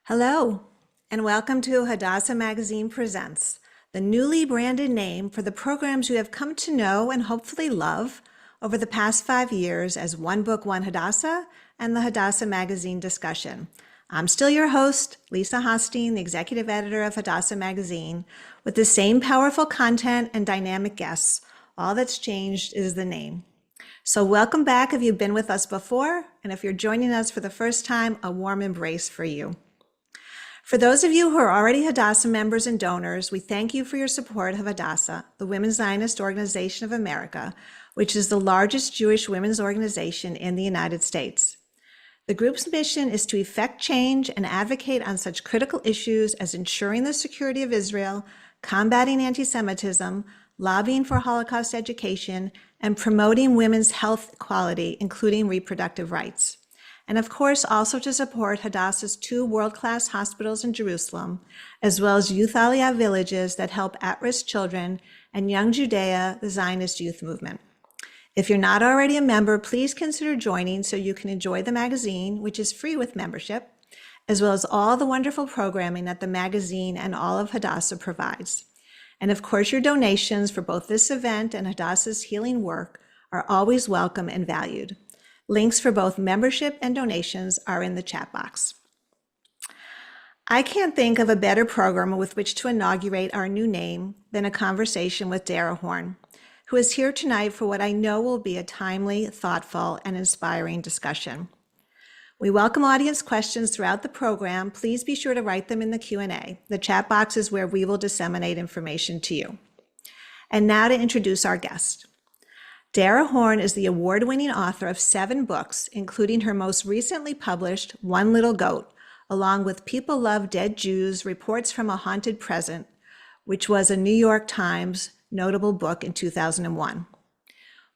Hello, and welcome to Hadassah Magazine Presents, the newly branded name for the programs you have come to know and hopefully love over the past 5 years as One Book, One Hadassah and the Hadassah Magazine discussion. I'm still your host, Lisa Hostein, the executive editor of Hadassah Magazine, with the same powerful content and dynamic guests. All that's changed is the name. So welcome back if you've been with us before, and if you're joining us for the first time, a warm embrace for you. For those of you who are already Hadassah members and donors, we thank you for your support of Hadassah, the Women's Zionist Organization of America, which is the largest Jewish women's organization in the United States. The group's mission is to effect change and advocate on such critical issues as ensuring the security of Israel, combating anti-Semitism, lobbying for Holocaust education, and promoting women's health equality, including reproductive rights. And of course, also to support Hadassah's 2 world-class hospitals in Jerusalem, as well as Youth Aliyah villages that help at-risk children and Young Judea, the Zionist youth movement. If you're not already a member, please consider joining so you can enjoy the magazine, which is free with membership, as well as all the wonderful programming that the magazine and all of Hadassah provides. And of course, your donations for both this event and Hadassah's healing work are always welcome and valued. Links for both membership and donations are in the chat box. I can't think of a better program with which to inaugurate our new name than a conversation with Dara Horn, who is here tonight for what I know will be a timely, thoughtful, and inspiring discussion. We welcome audience questions throughout the program. Please be sure to write them in the Q&A. The chat box is where we will disseminate information to you. And now to introduce our guest. Dara Horn is the award-winning author of 7 books, including her most recently published One Little Goat, along with People Love Dead Jews, Reports from a Haunted Present, which was a New York Times notable book in 2001.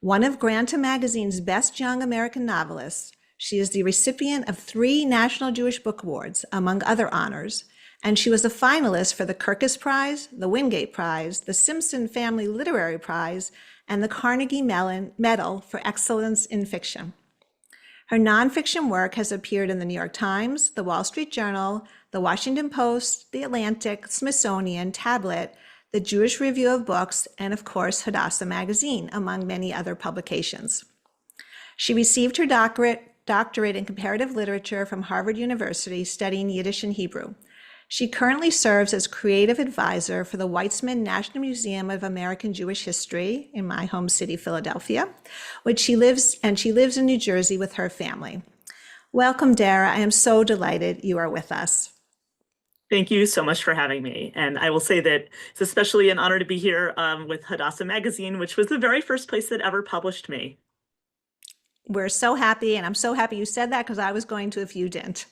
One of Granta Magazine's best young American novelists, she is the recipient of 3 National Jewish Book Awards, among other honors, and she was a finalist for the Kirkus Prize, the Wingate Prize, the Simpson Family Literary Prize, and the Carnegie Mellon Medal for Excellence in Fiction. Her nonfiction work has appeared in the New York Times, the Wall Street Journal, the Washington Post, the Atlantic, Smithsonian, Tablet, the Jewish Review of Books, and of course, Hadassah Magazine, among many other publications. She received her doctorate in comparative literature from Harvard University, studying Yiddish and Hebrew. She currently serves as creative advisor for the Weizmann National Museum of American Jewish History in my home city, Philadelphia, which she lives in New Jersey with her family. Welcome, Dara. I am so delighted you are with us. Thank you so much for having me. And I will say that it's especially an honor to be here with Hadassah Magazine, which was the very first place that ever published me. We're so happy, and I'm so happy you said that because I was going to if you didn't.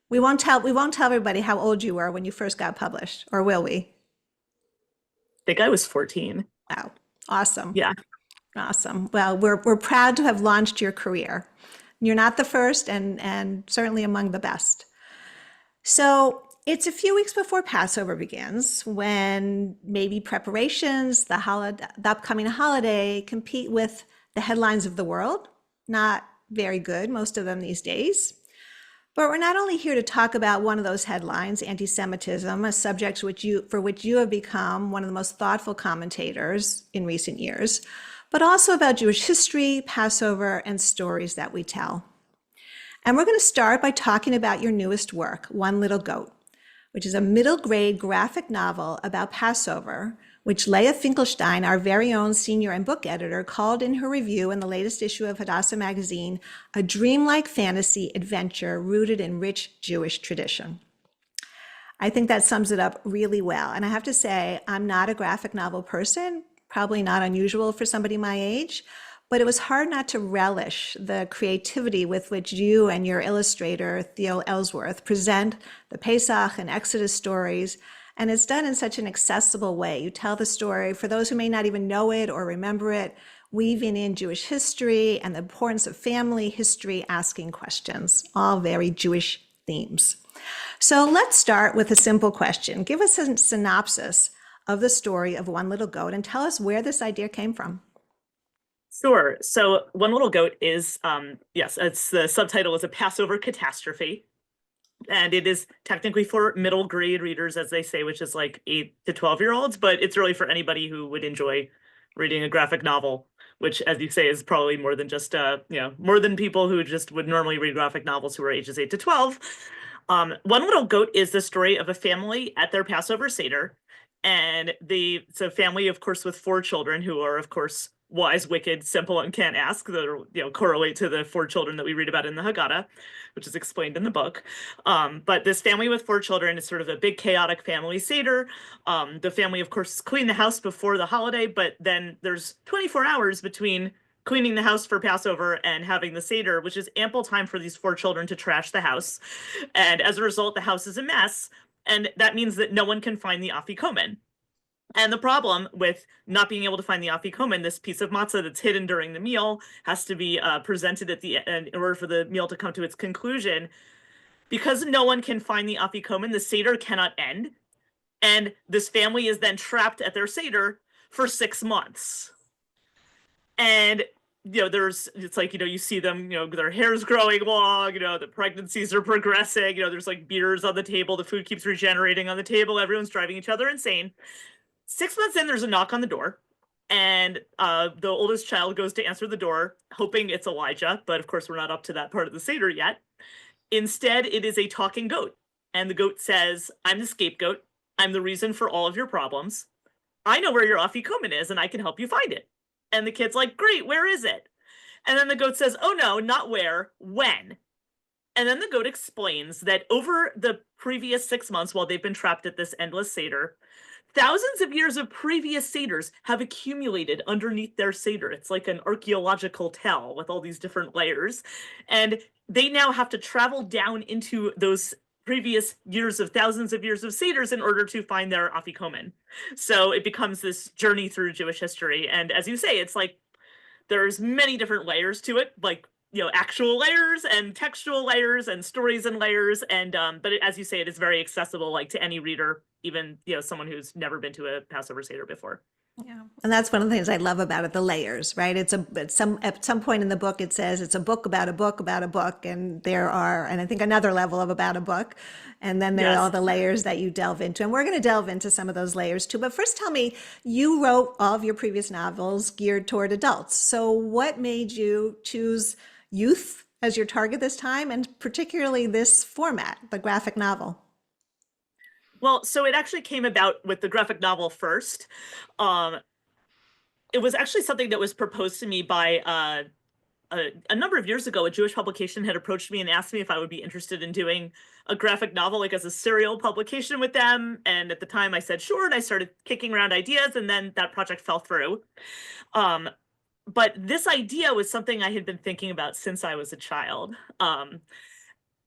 We won't tell everybody how old you were when you first got published, or will we? I think I was 14. Wow, awesome. Yeah. Awesome. Well, we're proud to have launched your career. You're not the first and certainly among the best. So it's a few weeks before Passover begins, when maybe preparations, the upcoming holiday compete with the headlines of the world. Not very good, most of them these days. But we're not only here to talk about one of those headlines, anti-Semitism, a subject for which you have become one of the most thoughtful commentators in recent years, but also about Jewish history, Passover, and stories that we tell. And we're going to start by talking about your newest work, One Little Goat, which is a middle grade graphic novel about Passover, which Leah Finkelstein, our very own senior and book editor, called in her review in the latest issue of Hadassah Magazine, a dreamlike fantasy adventure rooted in rich Jewish tradition. I think that sums it up really well. And I have to say, I'm not a graphic novel person, probably not unusual for somebody my age, but it was hard not to relish the creativity with which you and your illustrator, Theo Ellsworth, present the Pesach and Exodus stories. And it's done in such an accessible way. You tell the story for those who may not even know it or remember it, weaving in Jewish history and the importance of family history, asking questions, all very Jewish themes. So let's start with a simple question. Give us a synopsis of the story of One Little Goat and tell us where this idea came from. Sure. So One Little Goat is, yes, it's the subtitle is a Passover catastrophe. And it is technically for middle grade readers, as they say, which is like 8 to 12-year-olds, but it's really for anybody who would enjoy reading a graphic novel, which, as you say, is probably more than just more than people who just would normally read graphic novels who are ages 8 to 12. One Little Goat is the story of a family at their Passover Seder. And it's a family, of course, with 4 children who are, of course, wise, wicked, simple, and can't ask, that correlate to the 4 children that we read about in the Haggadah, which is explained in the book. But this family with 4 children is sort of a big chaotic family Seder. The family, of course, clean the house before the holiday, but then there's 24 hours between cleaning the house for Passover and having the Seder, which is ample time for these 4 children to trash the house. And as a result, the house is a mess. And that means that no one can find the afikomen. And the problem with not being able to find the afikomen, this piece of matzah that's hidden during the meal, has to be presented at the end in order for the meal to come to its conclusion. Because no one can find the afikomen, the Seder cannot end. And this family is then trapped at their Seder for 6 months. And it's like, you see them, their hair's growing long, the pregnancies are progressing, there's like beers on the table, the food keeps regenerating on the table, everyone's driving each other insane. 6 months in, there's a knock on the door, and the oldest child goes to answer the door, hoping it's Elijah, but of course we're not up to that part of the Seder yet. Instead, it is a talking goat, and the goat says, "I'm the scapegoat, I'm the reason for all of your problems. I know where your afikomen is, and I can help you find it." And the kid's like, "Great, where is it?" And then the goat says, "Oh no, not where, when." And then the goat explains that over the previous 6 months, while they've been trapped at this endless Seder, thousands of years of previous Seders have accumulated underneath their Seder. It's like an archaeological tell with all these different layers. And they now have to travel down into those previous years of thousands of years of Seders in order to find their afikomen. So it becomes this journey through Jewish history. And as you say, it's like there's many different layers to it, like actual layers and textual layers and stories and layers. And but as you say, it is very accessible, like to any reader, even someone who's never been to a Passover Seder before. Yeah. And that's one of the things I love about it, the layers, right? At some point in the book, it says it's a book about a book about a book. And I think another level of about a book. And then there are all the layers that you delve into. And we're going to delve into some of those layers too. But first, tell me, you wrote all of your previous novels geared toward adults. So what made you choose youth as your target this time, and particularly this format, the graphic novel? Well, so it actually came about with the graphic novel first. It was actually something that was proposed to me by a number of years ago. A Jewish publication had approached me and asked me if I would be interested in doing a graphic novel, like as a serial publication with them. And at the time I said sure, and I started kicking around ideas, and then that project fell through. But this idea was something I had been thinking about since I was a child.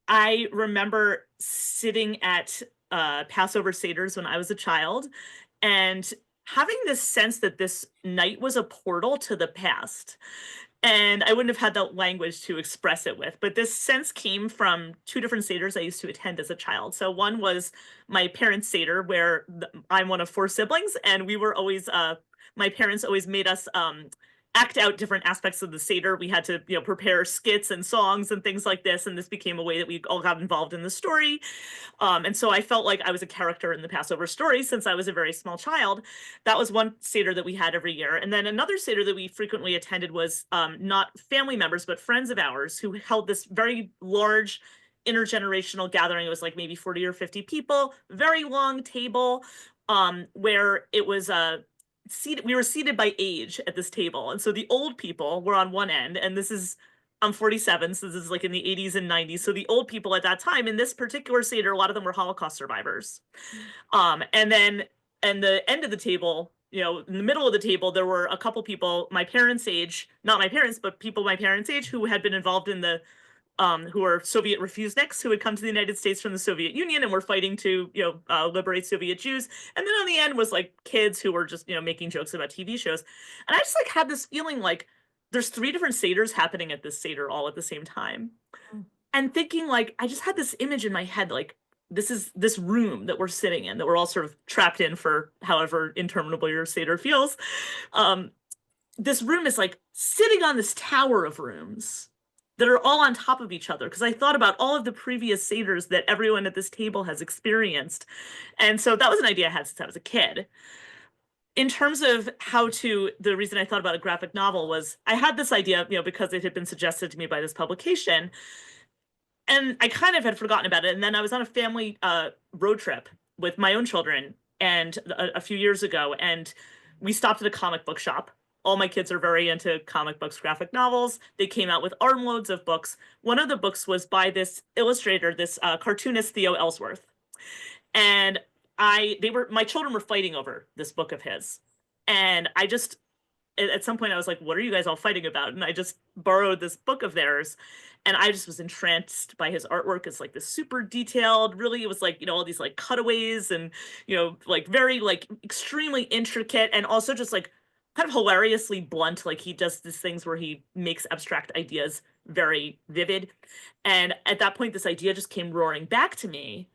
I remember sitting at Passover Seders when I was a child and having this sense that this night was a portal to the past. And I wouldn't have had that language to express it with, but this sense came from 2 different Seders I used to attend as a child. So one was my parents' Seder, where I'm one of 4 siblings, and we were always, my parents always made us act out different aspects of the Seder. We had to, prepare skits and songs and things like this. And this became a way that we all got involved in the story. And so I felt like I was a character in the Passover story since I was a very small child. That was one Seder that we had every year. And then another Seder that we frequently attended was not family members, but friends of ours who held this very large intergenerational gathering. It was like maybe 40 or 50 people, very long table, where it was we were seated by age at this table. And so the old people were on one end, and I'm 47, so this is like in the 80s and 90s. So the old people at that time in this particular Seder, a lot of them were Holocaust survivors. And then and the end of the table, in the middle of the table, there were a couple people my parents' age, not my parents, but people my parents' age who had been involved in the who are Soviet refuseniks who had come to the United States from the Soviet Union and were fighting to, liberate Soviet Jews. And then on the end was like kids who were just, making jokes about TV shows. And I just like had this feeling like there's 3 different Seders happening at this Seder all at the same time. And thinking like, I just had this image in my head, like this is this room that we're sitting in, that we're all sort of trapped in for however interminable your Seder feels. This room is like sitting on this tower of rooms. that are all on top of each other, because I thought about all of the previous seders that everyone at this table has experienced. And so that was an idea I had since I was a kid. In terms of the reason I thought about a graphic novel was I had this idea, because it had been suggested to me by this publication, and I kind of had forgotten about it. And then I was on a family road trip with my own children and a few years ago, and we stopped at a comic book shop. All my kids are very into comic books, graphic novels. They came out with armloads of books. One of the books was by this illustrator, this cartoonist Theo Ellsworth, and my children were fighting over this book of his, and I just at some point I was like, what are you guys all fighting about? And I just borrowed this book of theirs, and I just was entranced by his artwork. It's like this super detailed, really, it was like, all these like cutaways and, like very like extremely intricate, and also just like kind of hilariously blunt. Like he does these things where he makes abstract ideas very vivid. And at that point, this idea just came roaring back to me.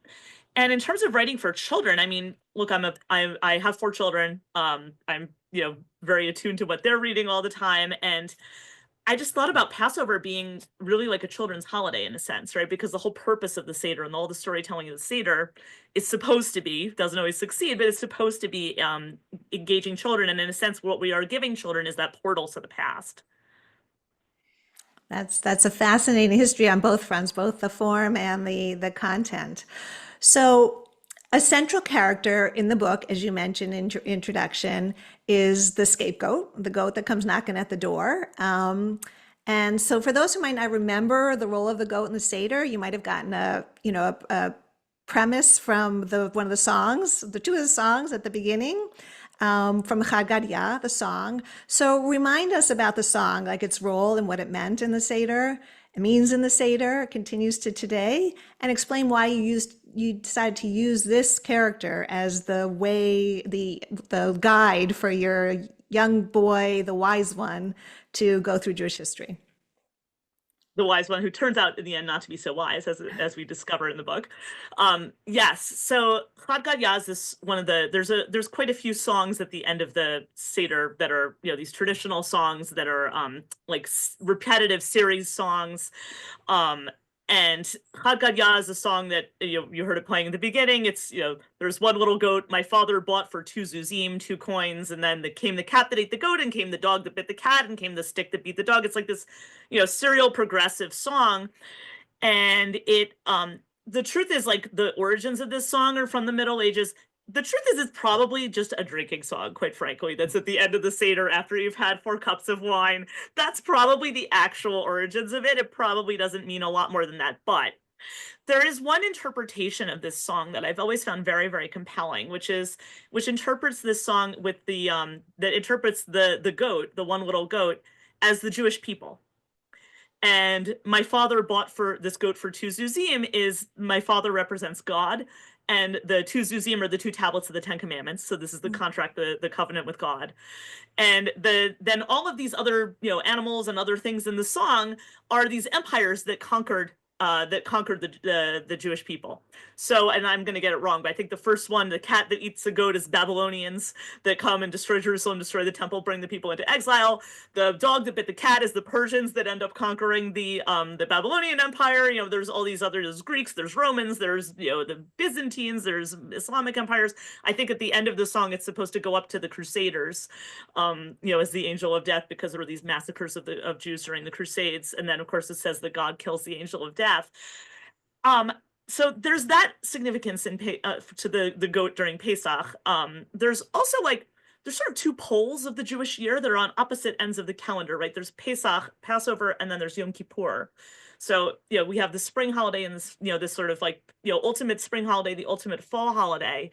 And in terms of writing for children, I mean, look, I have 4 children. I'm, very attuned to what they're reading all the time. And I just thought about Passover being really like a children's holiday in a sense, right? Because the whole purpose of the Seder and all the storytelling of the Seder is supposed to be, doesn't always succeed, but it's supposed to be engaging children. And in a sense, what we are giving children is that portal to the past. That's a fascinating history on both fronts, both the form and the content. So, a central character in the book, as you mentioned in your introduction, is the scapegoat, the goat that comes knocking at the door. And so, for those who might not remember the role of the goat in the Seder, you might have gotten a premise from one of the songs, the 2 of the songs at the beginning. From Chad Gadya, the song. So remind us about the song, like its role and what it meant in the Seder, it means in the Seder, it continues to today, and explain why you decided to use this character as the guide for your young boy, the wise one, to go through Jewish history. The wise one who turns out in the end not to be so wise, as we discover in the book. Yes, so Chad Gadya is this one of the there's quite a few songs at the end of the Seder that are these traditional songs that are like repetitive series songs. And Chad Gadya is a song that you heard it playing in the beginning. It's there's one little goat my father bought for 2 zuzim, 2 coins, and then came the cat that ate the goat, and came the dog that bit the cat, and came the stick that beat the dog. It's like this serial progressive song, and it the truth is, like, the origins of this song are from the Middle Ages. The truth is, it's probably just a drinking song, quite frankly, that's at the end of the Seder after you've had 4 cups of wine. That's probably the actual origins of it. It probably doesn't mean a lot more than that. But there is one interpretation of this song that I've always found very, very compelling, which interprets this song with that interprets the goat, the one little goat, as the Jewish people. And my father bought for this goat for 2 zuzim is my father represents God, and the 2 zuzim are the 2 tablets of the 10 Commandments. So this is the contract, the covenant with God. And then all of these other animals and other things in the song are these empires that conquered the Jewish people. So, and I'm going to get it wrong, but I think the first one, the cat that eats the goat, is Babylonians that come and destroy Jerusalem, destroy the temple, bring the people into exile. The dog that bit the cat is the Persians that end up conquering the Babylonian Empire. There's all these others, there's Greeks, there's Romans, there's the Byzantines, there's Islamic empires. I think at the end of the song, it's supposed to go up to the Crusaders, as the angel of death, because there were these massacres of Jews during the Crusades. And then, of course, it says that God kills the angel of death. So there's that significance to the goat during Pesach. There's also there's sort of 2 poles of the Jewish year that are on opposite ends of the calendar, right? There's Pesach, Passover, and then there's Yom Kippur. So we have the spring holiday and this sort of ultimate spring holiday, the ultimate fall holiday.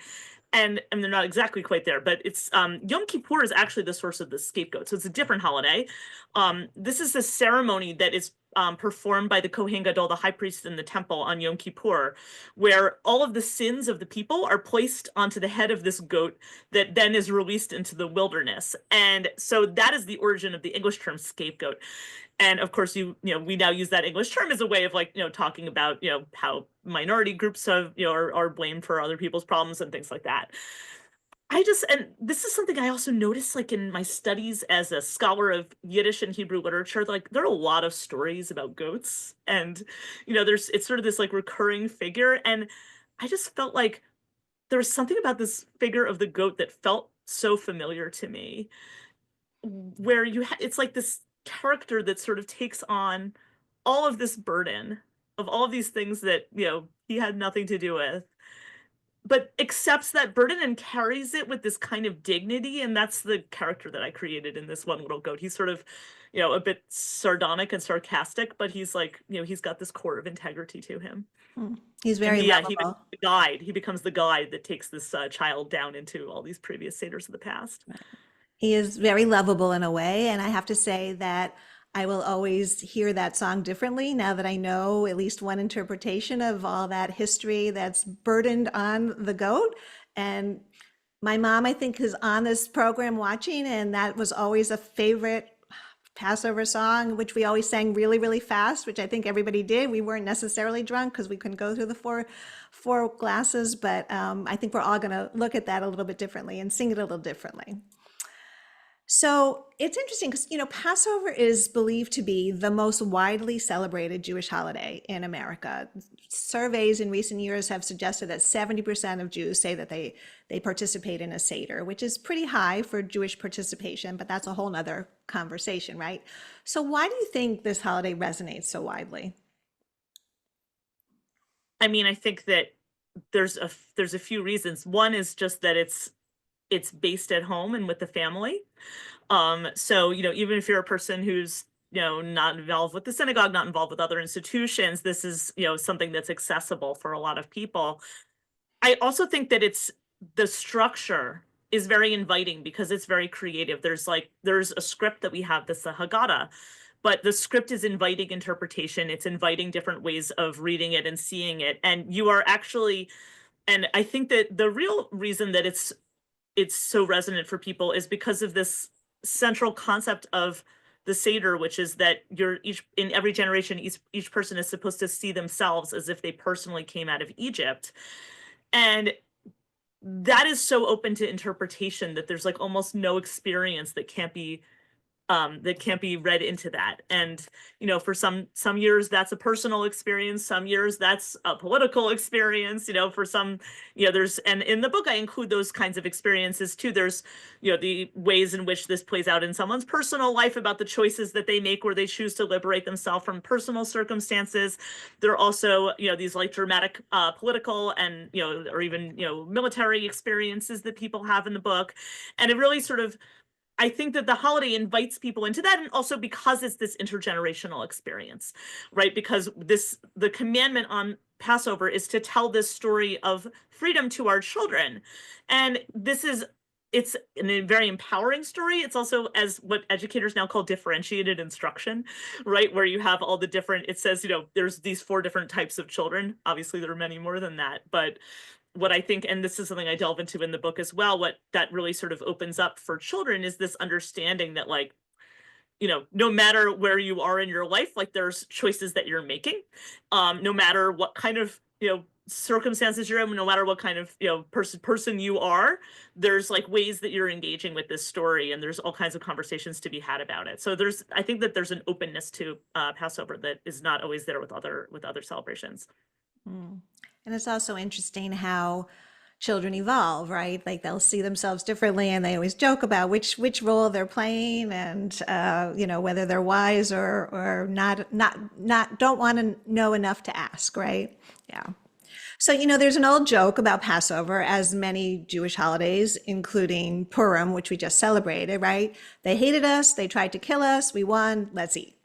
And they're not exactly quite there, but it's Yom Kippur is actually the source of the scapegoat. So it's a different holiday. This is the ceremony that is performed by the Kohen Gadol, the high priest in the temple, on Yom Kippur, where all of the sins of the people are placed onto the head of this goat that then is released into the wilderness. And so that is the origin of the English term scapegoat. And of course, we now use that English term as a way of talking about how minority groups are blamed for other people's problems and things like that. and this is something I also noticed, like in my studies as a scholar of Yiddish and Hebrew literature, like there are a lot of stories about goats, and it's sort of this like recurring figure, and I just felt like there was something about this figure of the goat that felt so familiar to me, where it's like this character that sort of takes on all of this burden of all of these things that he had nothing to do with, but accepts that burden and carries it with this kind of dignity. And that's the character that I created in this one little goat. He's sort of, a bit sardonic and sarcastic, but he's like, he's got this core of integrity to him. Hmm. He's And very he becomes lovable. the guide. He becomes the guide that takes this child down into all these previous satyrs of the past. He is very lovable in a way, and I have to say that I will always hear that song differently now that I know at least one interpretation of all that history that's burdened on the goat. And my mom, I think, is on this program watching, and that was always a favorite Passover song, which we always sang really, really fast, which I think everybody did. We weren't necessarily drunk because we couldn't go through the four glasses, but I think we're all going to look at that a little bit differently and sing it a little differently. So it's interesting because, Passover is believed to be the most widely celebrated Jewish holiday in America. Surveys in recent years have suggested that 70% of Jews say that they participate in a Seder, which is pretty high for Jewish participation, but that's a whole nother conversation, right? So why do you think this holiday resonates so widely? I mean, I think that there's a few reasons. One is just that it's based at home and with the family. So, even if you're a person who's, not involved with the synagogue, not involved with other institutions, this is, something that's accessible for a lot of people. I also think that the structure is very inviting because it's very creative. There's a script that we have, this Haggadah, but the script is inviting interpretation. It's inviting different ways of reading it and seeing it. And you are actually, and I think that the real reason that it's so resonant for people is because of this central concept of the Seder, which is that in every generation, each person is supposed to see themselves as if they personally came out of Egypt. And that is so open to interpretation that there's like almost no experience that can't be read into that. And for some years that's a personal experience, some years that's a political experience, for some, and in the book I include those kinds of experiences too. There's the ways in which this plays out in someone's personal life about the choices that they make where they choose to liberate themselves from personal circumstances. There are also these like dramatic political and or even military experiences that people have in the book. And it really sort of, I think that the holiday invites people into that, and also because it's this intergenerational experience, right? Because the commandment on Passover is to tell this story of freedom to our children. And it's a very empowering story. It's also, as what educators now call differentiated instruction, right? Where you have all the different, it says, there's these 4 different types of children. Obviously, there are many more than that, but what I think, and this is something I delve into in the book as well, what that really sort of opens up for children is this understanding that like, no matter where you are in your life, like there's choices that you're making, no matter what kind of, circumstances you're in, no matter what kind of, person you are, there's like ways that you're engaging with this story, and there's all kinds of conversations to be had about it. So I think that there's an openness to Passover that is not always there with other celebrations. Mm. And it's also interesting how children evolve, right? Like they'll see themselves differently, and they always joke about which role they're playing, and whether they're wise or not don't want to know enough to ask, right? Yeah. So, there's an old joke about Passover, as many Jewish holidays, including Purim, which we just celebrated, right? They hated us, they tried to kill us, we won, let's eat,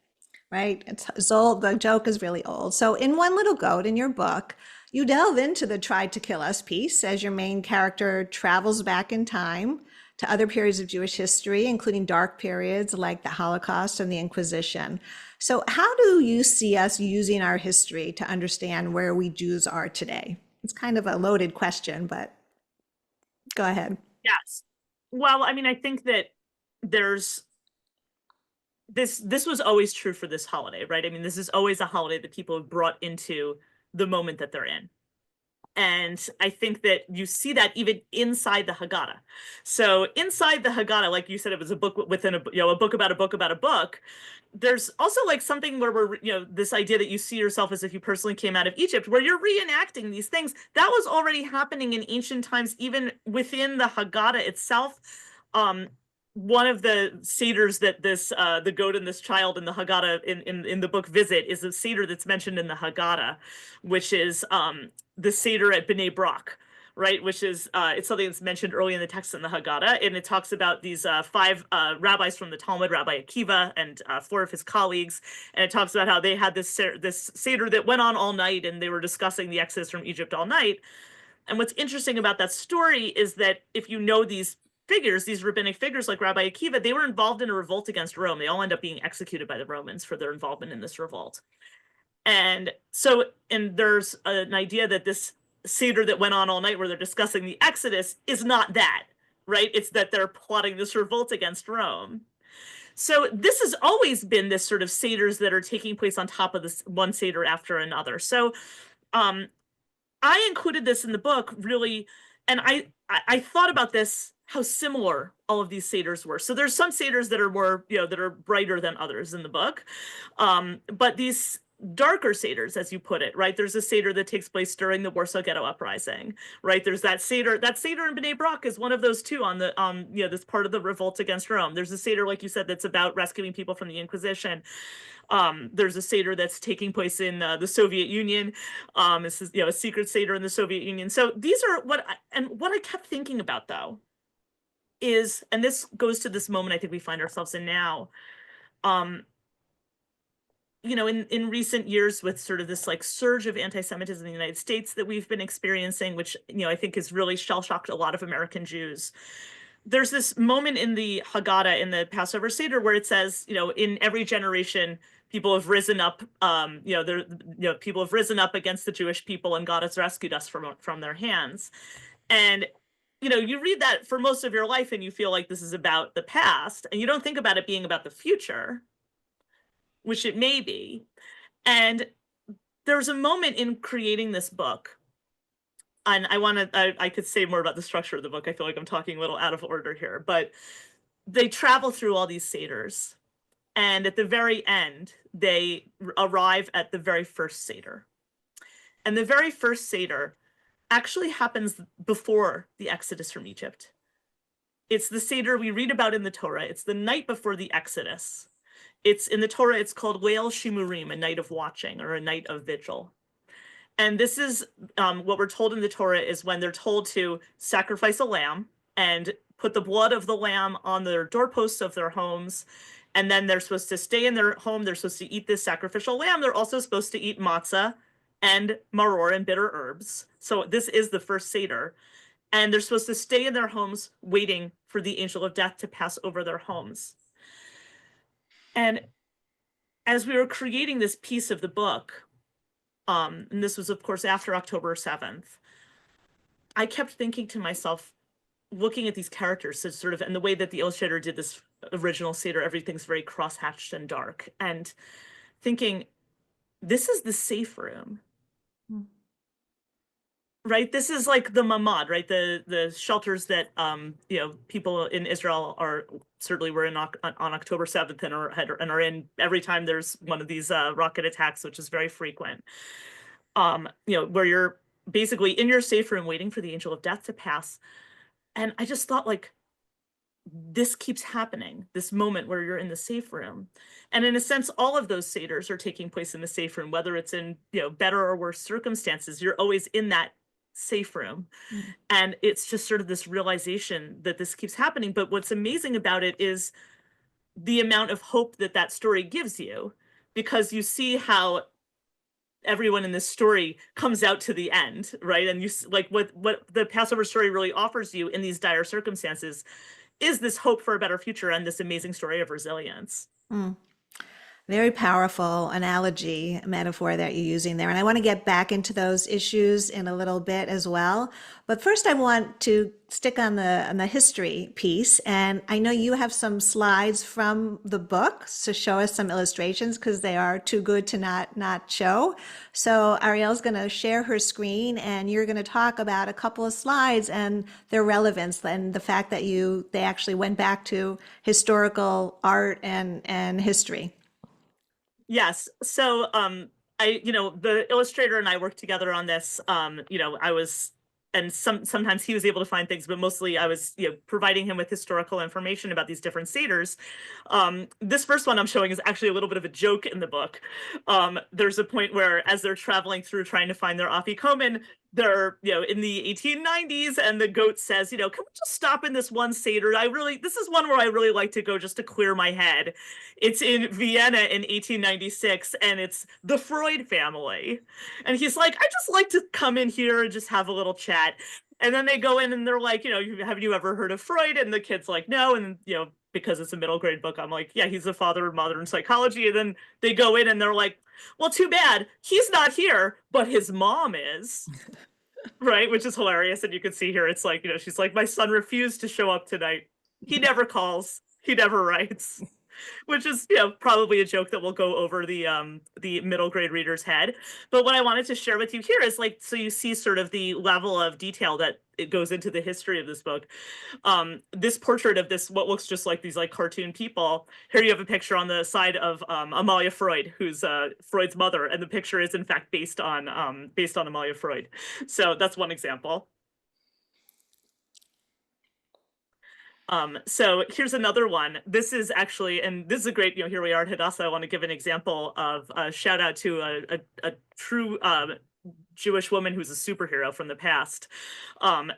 right? It's old, the joke is really old. So in One Little Goat, in your book, you delve into the tried to kill us piece as your main character travels back in time to other periods of Jewish history, including dark periods like the Holocaust and the Inquisition. So how do you see us using our history to understand where we Jews are today? It's kind of a loaded question, but go ahead. Yes. Well, I mean, I think that there's this was always true for this holiday, right? I mean, this is always a holiday that people have brought into the moment that they're in. And I think that you see that even inside the Haggadah. So inside the Haggadah, like you said, it was a book within a, a book about a book about a book. There's also like something where we're, this idea that you see yourself as if you personally came out of Egypt, where you're reenacting these things. That was already happening in ancient times, even within the Haggadah itself. One of the seders that the goat and this child in the Haggadah in the book visit is a seder that's mentioned in the Haggadah, which is the seder at Bnei Brak, right? Which is it's something that's mentioned early in the text in the Haggadah, and it talks about these five rabbis from the Talmud, Rabbi Akiva and four of his colleagues, and it talks about how they had this seder that went on all night, and they were discussing the exodus from Egypt all night. And what's interesting about that story is that if you know these figures, these rabbinic figures like Rabbi Akiva, they were involved in a revolt against Rome. They all end up being executed by the Romans for their involvement in this revolt. And so, and there's an idea that this seder that went on all night where they're discussing the Exodus is not that, right? It's that they're plotting this revolt against Rome. So this has always been this sort of seders that are taking place on top of this one seder after another. So I included this in the book really, and I thought about this, how similar all of these seders were. So there's some seders that are more, that are brighter than others in the book. But these darker seders, as you put it, right? There's a seder that takes place during the Warsaw Ghetto Uprising, right? There's that seder in Bnei Brak is one of those two on the, this part of the revolt against Rome. There's a seder, like you said, that's about rescuing people from the Inquisition. There's a seder that's taking place in the Soviet Union. This is, a secret seder in the Soviet Union. So these are what I kept thinking about though, is, and this goes to this moment I think we find ourselves in now, in recent years with sort of this like surge of anti-Semitism in the United States that we've been experiencing, which, I think has really shell-shocked a lot of American Jews. There's this moment in the Haggadah, in the Passover Seder, where it says, in every generation, people have risen up, people have risen up against the Jewish people and God has rescued us from their hands. And you read that for most of your life and you feel like this is about the past and you don't think about it being about the future, which it may be. And there's a moment in creating this book, and I could say more about the structure of the book. I feel like I'm talking a little out of order here, but they travel through all these seders. And at the very end, they arrive at the very first seder. And the very first seder actually happens before the Exodus from Egypt. It's the seder we read about in the Torah. It's the night before the Exodus. It's in the Torah, it's called Leil Shimurim, a night of watching or a night of vigil. And this is what we're told in the Torah is when they're told to sacrifice a lamb and put the blood of the lamb on the doorposts of their homes. And then they're supposed to stay in their home. They're supposed to eat this sacrificial lamb. They're also supposed to eat matzah and maror and bitter herbs. So this is the first seder. And they're supposed to stay in their homes waiting for the angel of death to pass over their homes. And as we were creating this piece of the book, and this was, of course, after October 7th, I kept thinking to myself, looking at these characters, so sort of, and the way that the illustrator did this original seder, everything's very cross-hatched and dark, and thinking, this is the safe room. Right? This is like the mamad, right? The shelters that people in Israel certainly were in on October 7th and are in every time there's one of these rocket attacks, which is very frequent. Where you're basically in your safe room waiting for the angel of death to pass. And I just thought, like, this keeps happening, this moment where you're in the safe room. And in a sense, all of those seders are taking place in the safe room, whether it's in better or worse circumstances, you're always in that safe room. And it's just sort of this realization that this keeps happening. But what's amazing about it is the amount of hope that that story gives you, because you see how everyone in this story comes out to the end, right? And you like what the Passover story really offers you in these dire circumstances is this hope for a better future and this amazing story of resilience. Very powerful analogy, metaphor that you're using there. And I want to get back into those issues in a little bit as well. But first, I want to stick on the history piece. And I know you have some slides from the book to show us some illustrations because they are too good to not show. So Ariel's going to share her screen and you're going to talk about a couple of slides and their relevance and the fact that they actually went back to historical art and history. Yes. So, the illustrator and I worked together on this. I was, and sometimes he was able to find things, but mostly I was, providing him with historical information about these different satyrs. This first one I'm showing is actually a little bit of a joke in the book. There's a point where, as they're traveling through trying to find their afikomen, they're, in the 1890s, and the goat says, can we just stop in this one seder? This is one where I really like to go just to clear my head. It's in Vienna in 1896, and it's the Freud family. And he's like, I just like to come in here and just have a little chat. And then they go in and they're like, have you ever heard of Freud? And the kid's like, no. And, because it's a middle grade book, I'm like, yeah, he's the father of modern psychology. And then they go in and they're like, well, too bad. He's not here, but his mom is. Right, which is hilarious. And you can see here, it's like, she's like, my son refused to show up tonight. He never calls. He never writes. Which is, probably a joke that will go over the middle grade reader's head. But what I wanted to share with you here is like, so you see sort of the level of detail that it goes into the history of this book. This portrait of this, what looks just like these like cartoon people. Here you have a picture on the side of Amalia Freud, who's Freud's mother, and the picture is in fact based on Amalia Freud. So that's one example. So here's another one. This is actually, and this is a great, here we are at Hadassah. I want to give an example of a shout out to a true Jewish woman who's a superhero from the past.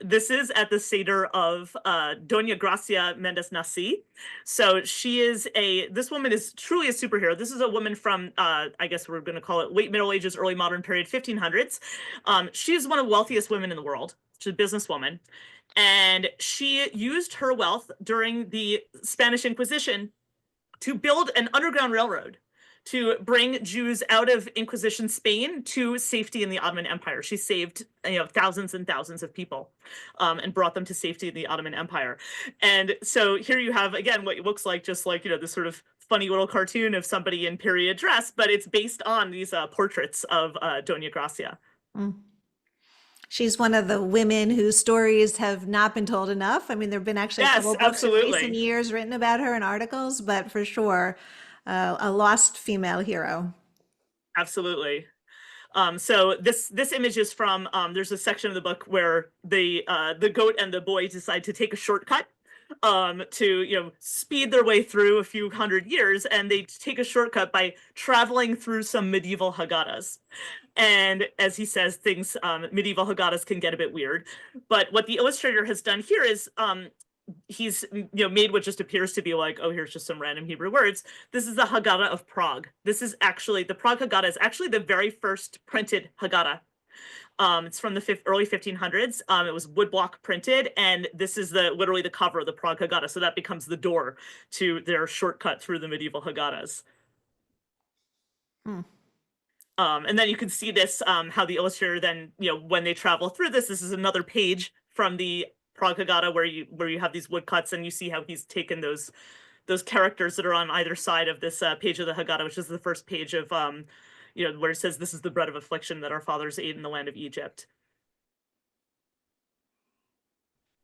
This is at the Seder of Doña Gracia Mendes Nasi. So this woman is truly a superhero. This is a woman from, I guess we're going to call it late Middle Ages, early modern period, 1500s. She's one of the wealthiest women in the world. She's a businesswoman. And she used her wealth during the Spanish Inquisition to build an underground railroad to bring Jews out of Inquisition Spain to safety in the Ottoman Empire. She saved, thousands and thousands of people and brought them to safety in the Ottoman Empire. And so here you have, again, what looks like just like, this sort of funny little cartoon of somebody in period dress, but it's based on these portraits of Doña Gracia. Mm. She's one of the women whose stories have not been told enough. I mean, there have been actually a couple books in recent years written about her in articles, but for sure, a lost female hero. Absolutely. So this image is from, there's a section of the book where the goat and the boy decide to take a shortcut to speed their way through a few hundred years, and they take a shortcut by traveling through some medieval Haggadahs. And as he says, things medieval Haggadahs can get a bit weird. But what the illustrator has done here is he's made what just appears to be like, oh, here's just some random Hebrew words. This is the Haggadah of Prague. This is actually the Prague Haggadah is actually the very first printed Haggadah. It's from the early 1500s. It was woodblock printed, and this is literally the cover of the Prague Haggadah. So that becomes the door to their shortcut through the medieval Haggadahs. Hmm. And then you can see this, how the illustrator then, when they travel through this is another page from the Prague Haggadah where you have these woodcuts, and you see how he's taken those characters that are on either side of this page of the Haggadah, which is the first page of where it says, this is the bread of affliction that our fathers ate in the land of Egypt.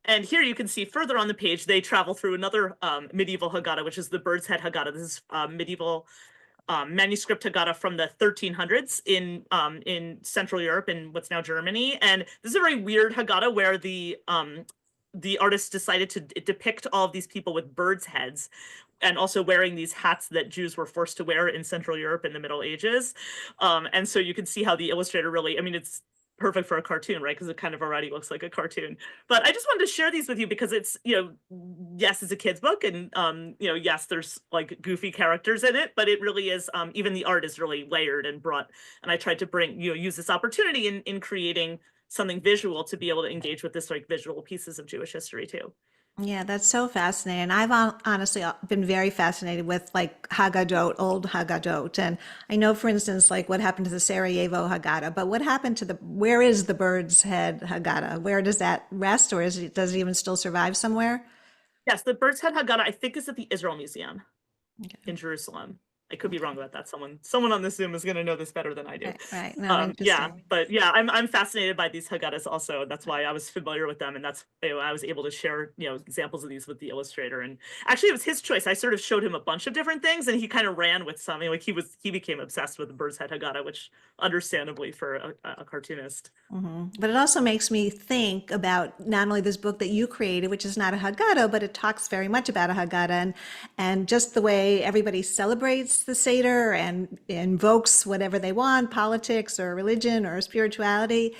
And here you can see further on the page, they travel through another medieval Haggadah, which is the Bird's Head Haggadah. This is medieval manuscript Haggadah from the 1300s in Central Europe, in what's now Germany. And this is a very weird Haggadah where the artist decided to depict all of these people with birds' heads and also wearing these hats that Jews were forced to wear in Central Europe in the Middle Ages. And so you can see how the illustrator really, I mean, it's perfect for a cartoon, right? Because it kind of already looks like a cartoon. But I just wanted to share these with you because it's, yes, it's a kid's book, and yes, there's like goofy characters in it, but it really is, even the art is really layered and brought, and I tried to bring, use this opportunity in creating something visual to be able to engage with this like visual pieces of Jewish history too. Yeah, that's so fascinating. I've honestly been very fascinated with like Haggadot, old Haggadot. And I know, for instance, like what happened to the Sarajevo Haggadah, but what happened to where is the Bird's Head Haggadah? Where does that rest, or does it even still survive somewhere? Yes, the Bird's Head Haggadah, I think, is at the Israel Museum Okay. in Jerusalem. I could be wrong Okay. about that. Someone on this Zoom is going to know this better than I do. Right. Right. No, Yeah, interesting. but yeah, I'm fascinated by these Haggadahs also. That's why I was familiar with them, and that's, I was able to share examples of these with the illustrator. And actually, it was his choice. I sort of showed him a bunch of different things, and he kind of ran with something. Like he became obsessed with the Bird's Head Haggadah, which understandably for a cartoonist. But it also makes me think about not only this book that you created, which is not a Haggadah, but it talks very much about a Haggadah and just the way everybody celebrates the Seder and invokes whatever they want, politics or religion or spirituality.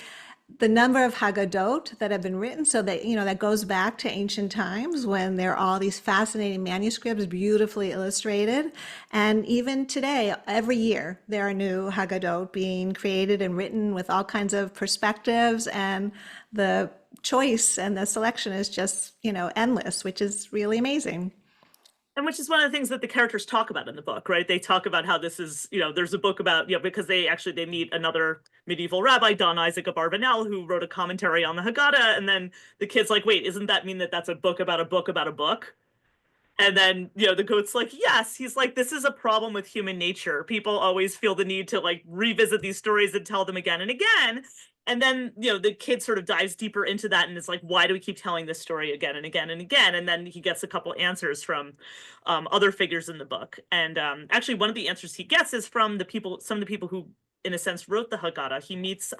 The number of Haggadot that have been written, so that that goes back to ancient times when there are all these fascinating manuscripts, beautifully illustrated, and even today, every year there are new Haggadot being created and written with all kinds of perspectives, and the choice and the selection is just endless, which is really amazing. And which is one of the things that the characters talk about in the book, right? They talk about how this is, there's a book about, because they meet another medieval rabbi, Don Isaac of Abarbanel, who wrote a commentary on the Haggadah, and then the kid's like, wait, isn't that mean that that's a book about a book about a book? And then, the goat's like, yes. He's like, this is a problem with human nature. People always feel the need to like revisit these stories and tell them again and again. And then, the kid sort of dives deeper into that and is like, why do we keep telling this story again and again and again? And then he gets a couple answers from other figures in the book. And actually, one of the answers he gets is from some of the people who, in a sense, wrote the Haggadah. He meets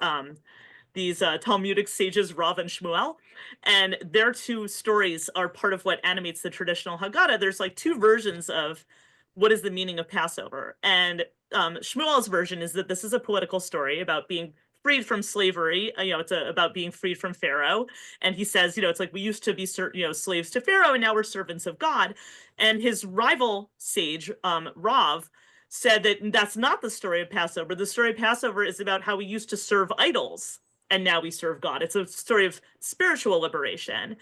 these Talmudic sages, Rav and Shmuel, and their two stories are part of what animates the traditional Haggadah. There's like two versions of what is the meaning of Passover. And Shmuel's version is that this is a political story about being freed from slavery. It's about being freed from Pharaoh. And he says, it's like we used to be, slaves to Pharaoh, and now we're servants of God. And his rival sage, Rav, said that that's not the story of Passover. The story of Passover is about how we used to serve idols and now we serve God. It's a story of spiritual liberation.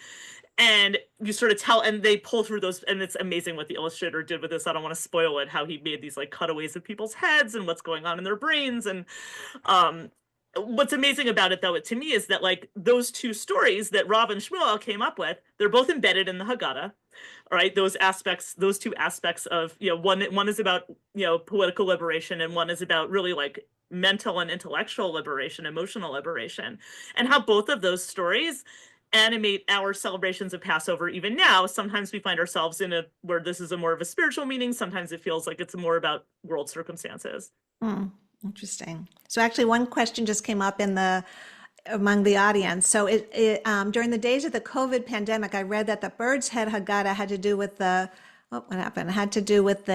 And you sort of tell, and they pull through those, and it's amazing what the illustrator did with this. I don't want to spoil it, how he made these like cutaways of people's heads and what's going on in their brains. And um, what's amazing about it, though, to me, is that like those two stories that Rob and Shmuel came up with, they're both embedded in the Haggadah. All right, those two aspects of, one is about, political liberation, and one is about really like mental and intellectual liberation, emotional liberation, and how both of those stories animate our celebrations of Passover even now. Sometimes we find ourselves in where this is a more of a spiritual meaning. Sometimes it feels like it's more about world circumstances. Hmm, interesting. So actually, one question just came up among the audience. So during the days of the COVID pandemic, I read that the Bird's Head Haggadah had to do with what happened? It had to do with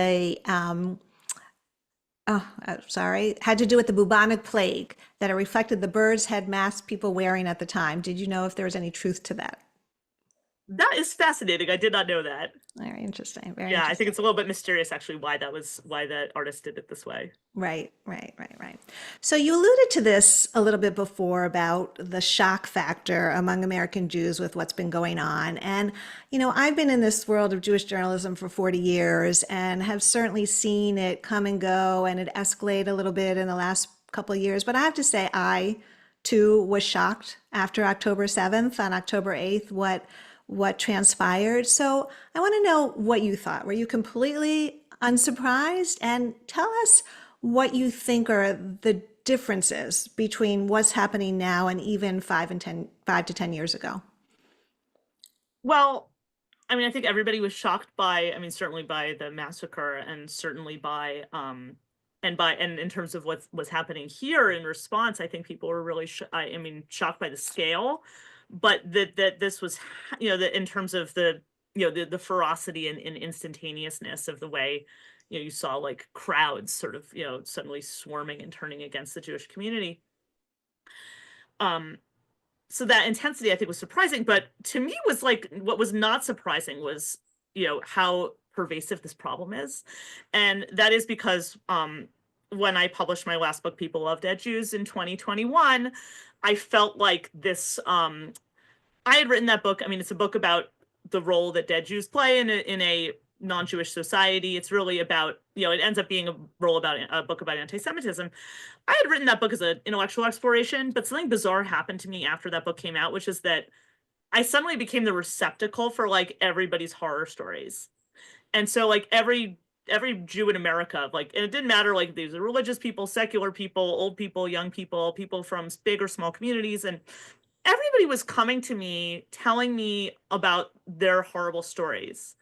had to do with the bubonic plague, that it reflected the bird's head masks people wearing at the time. Did you know if there was any truth to that? That is fascinating. I did not know that. Very interesting. Very Yeah, I think interesting. it's a little bit mysterious actually why that artist did it this way. Right, right, right, right. So you alluded to this a little bit before about the shock factor among American Jews with what's been going on. And, I've been in this world of Jewish journalism for 40 years and have certainly seen it come and go and it escalate a little bit in the last couple of years. But I have to say, I too was shocked after October 7th. On October 8th, what transpired. So I want to know what you thought. Were you completely unsurprised? And tell us what you think are the differences between what's happening now and even 5 to 10 years ago. Well, I mean, I think everybody was shocked by, I mean, certainly by the massacre, and certainly by and in terms of what was happening here in response, I think people were really I mean, shocked by the scale, but that this was, that in terms of the ferocity and instantaneousness of the way, you saw like crowds sort of, suddenly swarming and turning against the Jewish community. Um, so that intensity I think was surprising, but to me was like, what was not surprising was, how pervasive this problem is. And that is because when I published my last book, People Love Dead Jews, in 2021, I felt like this I had written that book. I mean, it's a book about the role that dead Jews play in a non-Jewish society. It's really about, it ends up being a book about anti-Semitism. I had written that book as an intellectual exploration, but something bizarre happened to me after that book came out, which is that I suddenly became the receptacle for like everybody's horror stories. And so like every Jew in America, like, and it didn't matter, like these are religious people, secular people, old people, young people, people from big or small communities, and everybody was coming to me telling me about their horrible stories.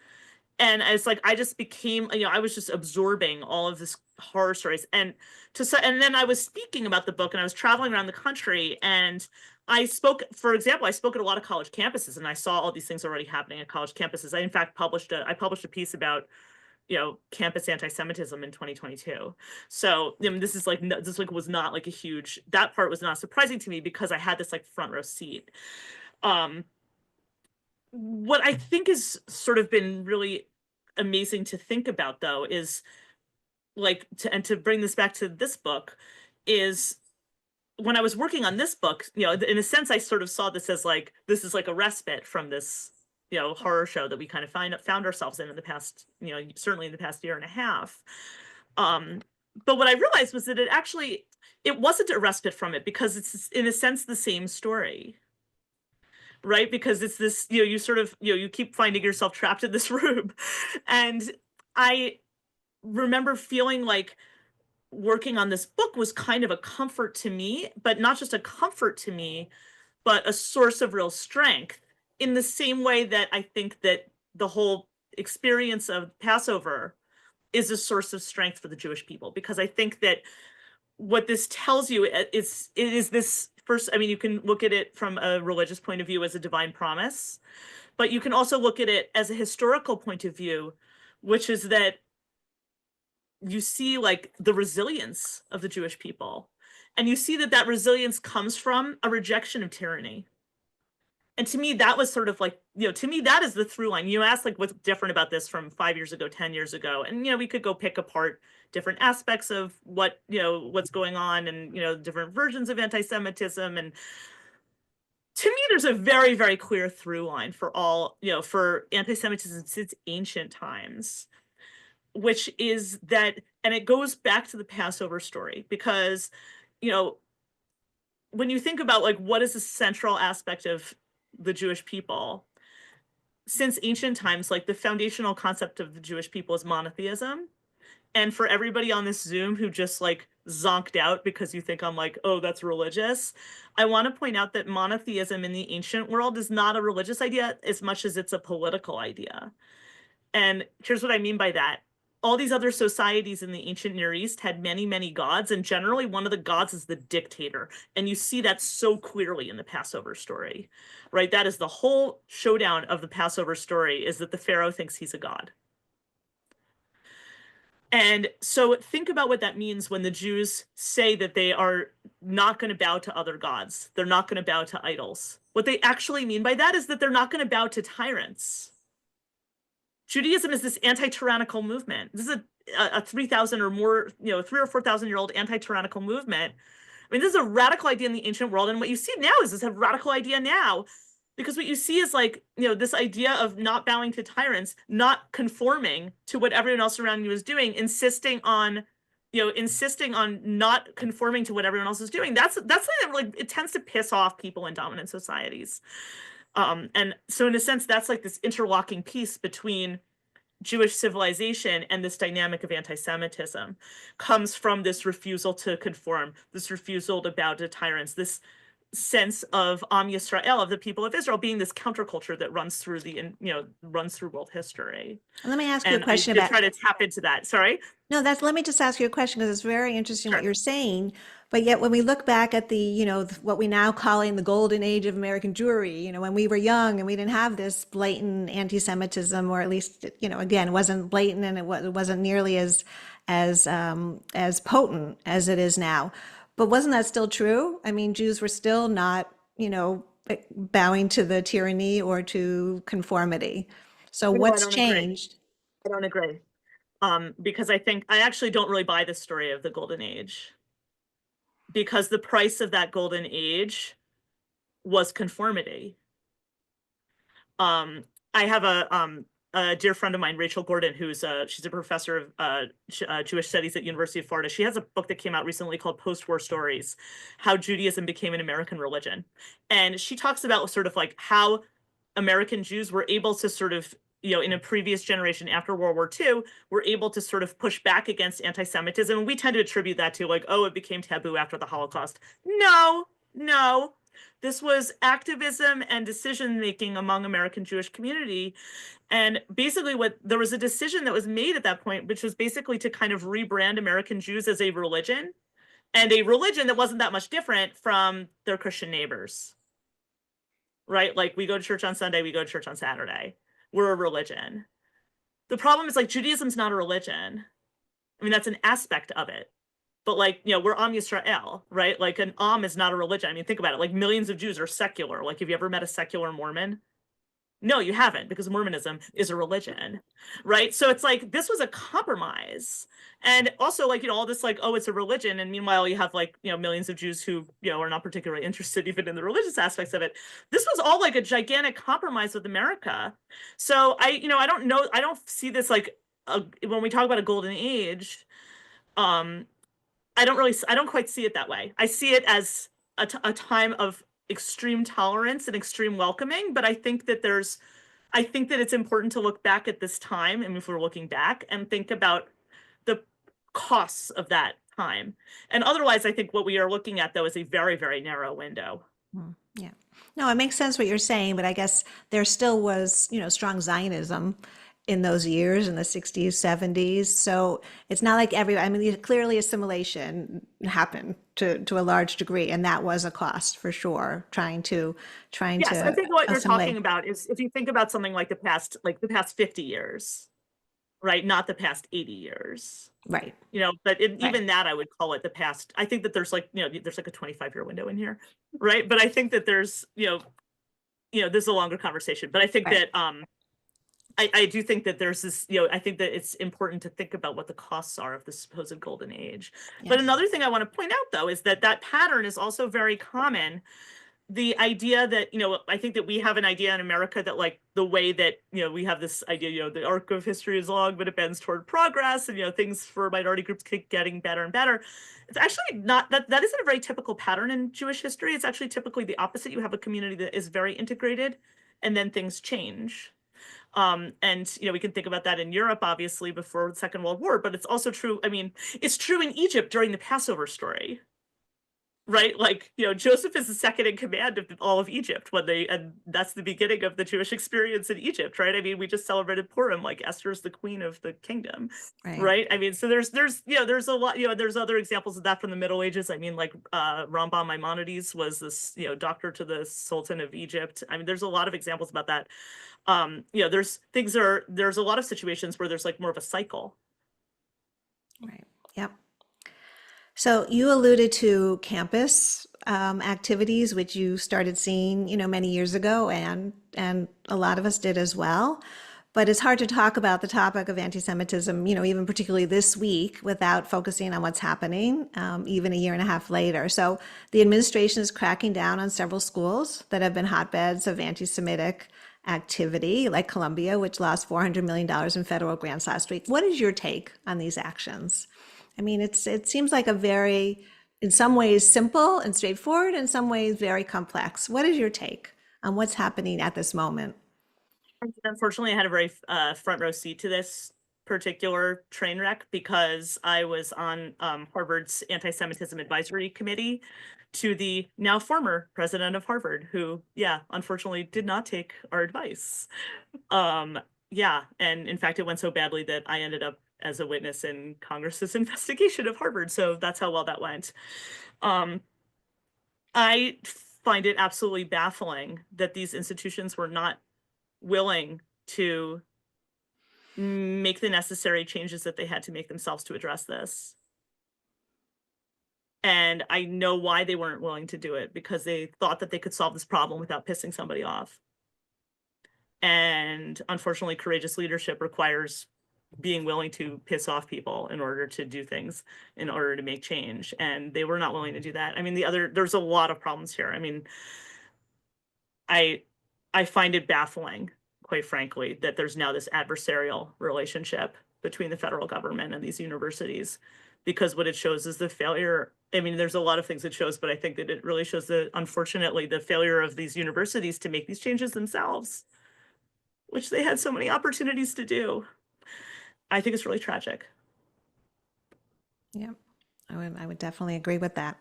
And it's like I just became, I was just absorbing all of this horror stories. And and then I was speaking about the book, and I was traveling around the country, and for example, I spoke at a lot of college campuses, and I saw all these things already happening at college campuses. I in fact published a piece about campus anti-Semitism in 2022. So this like was not like a huge, that part was not surprising to me because I had this like front row seat. What I think has sort of been really amazing to think about, though, is like to bring this back to this book, is when I was working on this book, in a sense, I sort of saw this as like, this is like a respite from this, horror show that we kind of found ourselves in the past, certainly in the past year and a half. But what I realized was that it wasn't a respite from it, because it's in a sense the same story. Right? Because it's this, you sort of, you keep finding yourself trapped in this room. And I remember feeling like working on this book was kind of a comfort to me, but not just a comfort to me, but a source of real strength, in the same way that I think that the whole experience of Passover is a source of strength for the Jewish people. Because I think that what this tells you is this first, I mean, you can look at it from a religious point of view as a divine promise, but you can also look at it as a historical point of view, which is that you see like the resilience of the Jewish people, and you see that resilience comes from a rejection of tyranny. And to me, that was sort of like, to me, that is the through line. You asked like what's different about this from 5 years ago, 10 years ago. And, we could go pick apart different aspects of what's going on, and, different versions of anti-Semitism. And to me, there's a very, very clear through line for for anti-Semitism since ancient times, which is that, and it goes back to the Passover story, because, when you think about like what is the central aspect of the Jewish people, since ancient times, like the foundational concept of the Jewish people is monotheism. And for everybody on this Zoom who just like zonked out because you think I'm like, oh, that's religious, I want to point out that monotheism in the ancient world is not a religious idea as much as it's a political idea. And here's what I mean by that. All these other societies in the ancient Near East had many, many gods, and generally one of the gods is the dictator. And you see that so clearly in the Passover story, right? That is the whole showdown of the Passover story, is that the Pharaoh thinks he's a god. And so think about what that means when the Jews say that they are not going to bow to other gods. They're not going to bow to idols. What they actually mean by that is that they're not going to bow to tyrants. Judaism is this anti-tyrannical movement. This is a 3,000 or more, 3 or 4,000 year old anti-tyrannical movement. I mean, this is a radical idea in the ancient world. And what you see now is this radical idea now, because what you see is like, this idea of not bowing to tyrants, not conforming to what everyone else around you is doing, insisting on not conforming to what everyone else is doing. That's something that like, it tends to piss off people in dominant societies. And so in a sense, that's like this interlocking piece between Jewish civilization and this dynamic of anti-Semitism comes from this refusal to conform, this refusal to bow to tyrants, this sense of Am Yisrael, of the people of Israel, being this counterculture that runs through world history. Let me ask you a question about. Try to tap into that. Sorry. No, let me just ask you a question, because it's very interesting Sure. what you're saying. But yet, when we look back at the, what we now calling the golden age of American Jewry, when we were young and we didn't have this blatant anti-Semitism, or at least, again, it wasn't blatant, and it wasn't nearly as potent as it is now. But wasn't that still true? I mean, Jews were still not, bowing to the tyranny or to conformity. So what's changed? I don't agree. Because I actually don't really buy the story of the Golden Age, because the price of that Golden Age was conformity. I have a dear friend of mine, Rachel Gordon, she's a professor of Jewish studies at University of Florida. She has a book that came out recently called Post-War Stories: How Judaism Became an American Religion. And she talks about sort of like how American Jews were able to sort of, in a previous generation after World War II, were able to sort of push back against anti-Semitism. And we tend to attribute that to like, oh, it became taboo after the Holocaust. No, no. This was activism and decision making among American Jewish community. And basically there was a decision that was made at that point, which was basically to kind of rebrand American Jews as a religion, and a religion that wasn't that much different from their Christian neighbors. Right? Like, we go to church on Sunday, we go to church on Saturday. We're a religion. The problem is, like, Judaism's not a religion. I mean, that's an aspect of it. But like, we're Am Yisrael, right? Like, an Am is not a religion. I mean, think about it. Like, millions of Jews are secular. Like, have you ever met a secular Mormon? No, you haven't, because Mormonism is a religion, right? So it's like, this was a compromise. And also, like, all this, like, oh, it's a religion. And meanwhile, you have like, millions of Jews who, are not particularly interested even in the religious aspects of it. This was all like a gigantic compromise with America. So I don't know. I don't see this like, when we talk about a golden age, I don't quite see it that way. I see it as a time of extreme tolerance and extreme welcoming, but I think that it's important to look back at this time, and if we're looking back, and think about the costs of that time. And otherwise, I think what we are looking at, though, is a very, very narrow window. Yeah. No, it makes sense what you're saying, but I guess there still was, strong Zionism in those years, in the 60s, 70s. So it's not like I mean, clearly assimilation happened to a large degree, and that was a cost for sure, trying to Yes, I think what you're assimilate. talking about is, if you think about something like the past 50 years, right? Not the past 80 years. Right. But Right. even that, I would call it the past. I think that there's like, there's like a 25-year window in here, right? But I think that there's, there's a longer conversation. But I think Right. that I do think that there's this, I think that it's important to think about what the costs are of the supposed golden age. But Yes. another thing I want to point out, though, is that pattern is also very common. The idea that, I think that we have an idea in America that, like, the way that, we have this idea, the arc of history is long, but it bends toward progress, and, things for minority groups keep getting better and better. It's actually not, that isn't a very typical pattern in Jewish history. It's actually typically the opposite. You have a community that is very integrated, and then things change. And we can think about that in Europe, obviously, before the Second World War, but it's also true. I mean, it's true in Egypt during the Passover story, right? Like, Joseph is the second in command of all of Egypt and that's the beginning of the Jewish experience in Egypt, right? I mean, we just celebrated Purim, like Esther's the queen of the kingdom, Right. right? I mean, so there's a lot, there's other examples of that from the Middle Ages. I mean, like, Rambam Maimonides was this, doctor to the Sultan of Egypt. I mean, there's a lot of examples about that. There's a lot of situations where there's like more of a cycle. Right. Yep. So you alluded to campus activities, which you started seeing, many years ago, and a lot of us did as well. But it's hard to talk about the topic of anti-Semitism, even particularly this week, without focusing on what's happening, even a year and a half later. So the administration is cracking down on several schools that have been hotbeds of anti-Semitic activity, like Columbia, which lost $400 million in federal grants last week. What is your take on these actions? I mean, it seems like a very, in some ways, simple and straightforward, in some ways, very complex. What is your take on what's happening at this moment? Unfortunately, I had a very front row seat to this particular train wreck, because I was on Harvard's Anti-Semitism Advisory Committee to the now former president of Harvard, who, unfortunately did not take our advice. And in fact, it went so badly that I ended up as a witness in Congress's investigation of Harvard. So that's how well that went. I find it absolutely baffling that these institutions were not willing to make the necessary changes that they had to make themselves to address this. And I know why they weren't willing to do it, because they thought that they could solve this problem without pissing somebody off. And unfortunately, courageous leadership requires being willing to piss off people in order to do things, in order to make change. And they were not willing to do that. I mean, there's a lot of problems here. I mean, I find it baffling quite frankly, that there's now this adversarial relationship between the federal government and these universities, because what it shows is the failure. I mean, there's a lot of things it shows, but I think that it really shows the, unfortunately, the failure of these universities to make these changes themselves, which they had so many opportunities to do. I think it's really tragic. Yeah, I would definitely agree with that.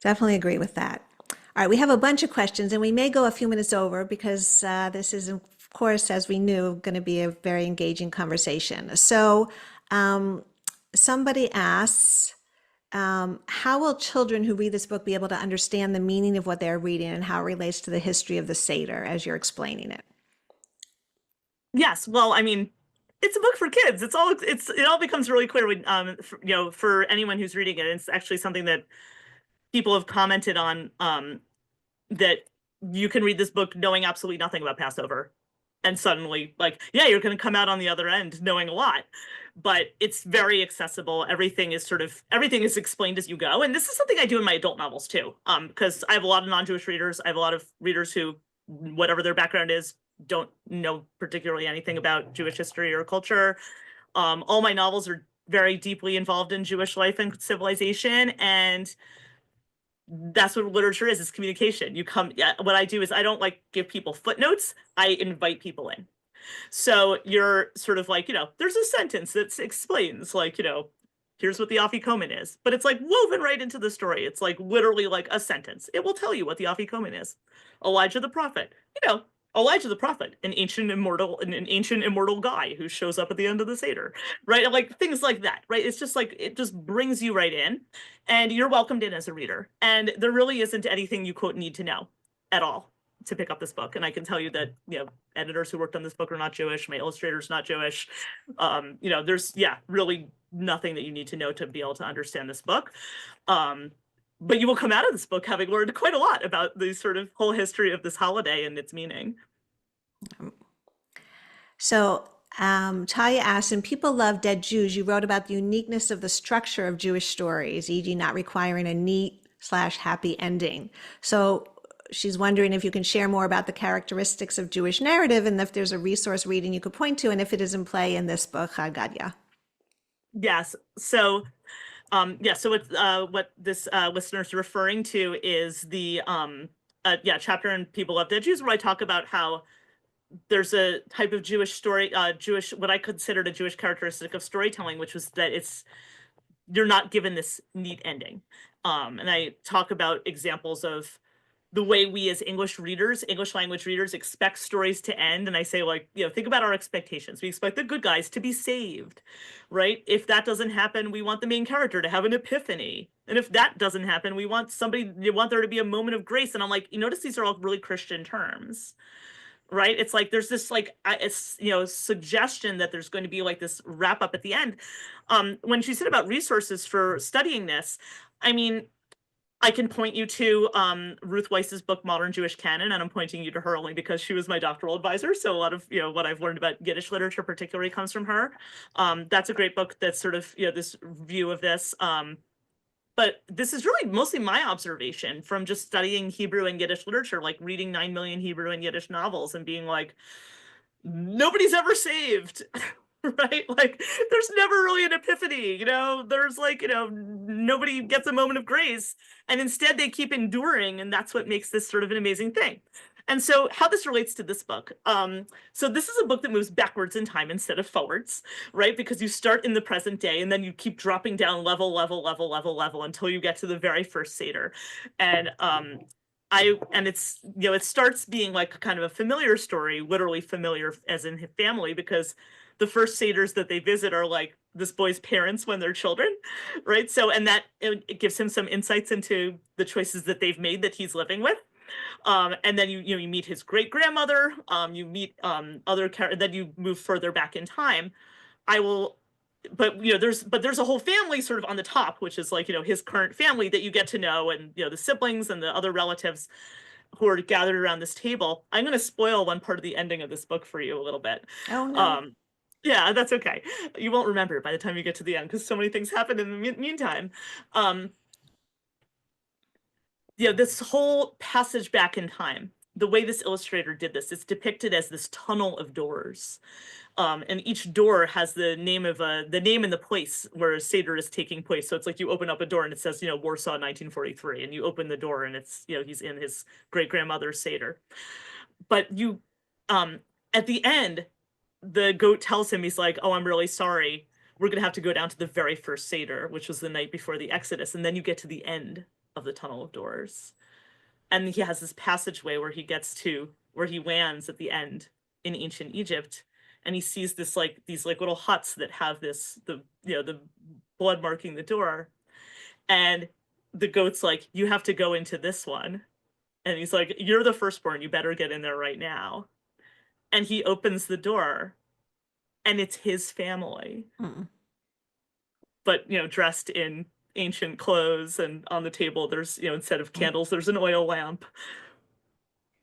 Definitely agree with that. All right, we have a bunch of questions, and we may go a few minutes over because this is, of course, as we knew, going to be a very engaging conversation. So, somebody asks, how will children who read this book be able to understand the meaning of what they're reading and how it relates to the history of the Seder as you're explaining it? Yes, well, I mean, it's a book for kids. It all becomes really clear when, for anyone who's reading it. It's actually something that people have commented on, that you can read this book knowing absolutely nothing about Passover, and suddenly, like, yeah, you're going to come out on the other end knowing a lot. But it's very accessible. Everything is explained as you go. And this is something I do in my adult novels too, because I have a lot of non-Jewish readers. I have a lot of readers who, whatever their background is, don't know particularly anything about Jewish history or culture. All my novels are very deeply involved in Jewish life and civilization, and that's what literature is. It's communication. What I do is I don't like give people footnotes. I invite people in. So you're sort of like, there's a sentence that explains, like, here's what the afikomen is, but it's like woven right into the story. It's like literally like a sentence. It will tell you what the afikomen is. Elijah the prophet, Elijah the prophet, an ancient immortal guy who shows up at the end of the Seder, right? Like things like that, right? It's just like, it just brings you right in, and you're welcomed in as a reader. And there really isn't anything you quote need to know at all to pick up this book. And I can tell you that, editors who worked on this book are not Jewish. My illustrator's not Jewish. There's really nothing that you need to know to be able to understand this book. But you will come out of this book having learned quite a lot about the sort of whole history of this holiday and its meaning. So, Talia asks, and people love Dead Jews, you wrote about the uniqueness of the structure of Jewish stories, e.g. not requiring a neat/happy ending. So she's wondering if you can share more about the characteristics of Jewish narrative and if there's a resource reading you could point to and if it is in play in this book, Haggadah. Yes. So what this listener's referring to is the chapter in People Love Dead Jews, where I talk about how there's a type of Jewish story, what I considered a Jewish characteristic of storytelling, which was that you're not given this neat ending. And I talk about examples of the way we as English language readers expect stories to end. And I say, like, think about our expectations. We expect the good guys to be saved, right? If that doesn't happen, we want the main character to have an epiphany. And if that doesn't happen, you want there to be a moment of grace. And I'm like, you notice these are all really Christian terms, right? It's like, there's this suggestion that there's going to be like this wrap up at the end. When she said about resources for studying this, I mean, I can point you to Ruth Weiss's book, Modern Jewish Canon, and I'm pointing you to her only because she was my doctoral advisor. So a lot of, what I've learned about Yiddish literature particularly comes from her. That's a great book that's sort of, this view of this. But this is really mostly my observation from just studying Hebrew and Yiddish literature, like reading 9 million Hebrew and Yiddish novels and being like, nobody's ever saved. Right? Like, there's never really an epiphany, there's like, nobody gets a moment of grace, and instead they keep enduring, and that's what makes this sort of an amazing thing. And so how this relates to this book. So this is a book that moves backwards in time instead of forwards, right? Because you start in the present day and then you keep dropping down level until you get to the very first Seder. And it's, it starts being like kind of a familiar story, literally familiar as in his family, because the first Seders that they visit are like this boy's parents when they're children, right? So, and that it gives him some insights into the choices that they've made that he's living with. And then you meet his great grandmother. You meet other characters. Then you move further back in time. But there's a whole family sort of on the top, which is like his current family that you get to know, and the siblings and the other relatives who are gathered around this table. I'm going to spoil one part of the ending of this book for you a little bit. Oh, no. Yeah, that's okay. You won't remember it by the time you get to the end because so many things happen in the meantime. This whole passage back in time the way this illustrator did this, it's depicted as this tunnel of doors. And each door has the name and the place where a Seder is taking place. So it's like you open up a door and it says, Warsaw 1943, and you open the door and it's, he's in his great grandmother's Seder. But at the end, the goat tells him, he's like, oh, I'm really sorry. We're going to have to go down to the very first Seder, which was the night before the Exodus. And then you get to the end of the tunnel of doors. And he has this passageway where he lands at the end in ancient Egypt. And he sees these little huts that have the blood marking the door. And the goat's like, you have to go into this one. And he's like, you're the firstborn, you better get in there right now. And he opens the door and it's his family. But, dressed in ancient clothes, and on the table there's, instead of candles, there's an oil lamp.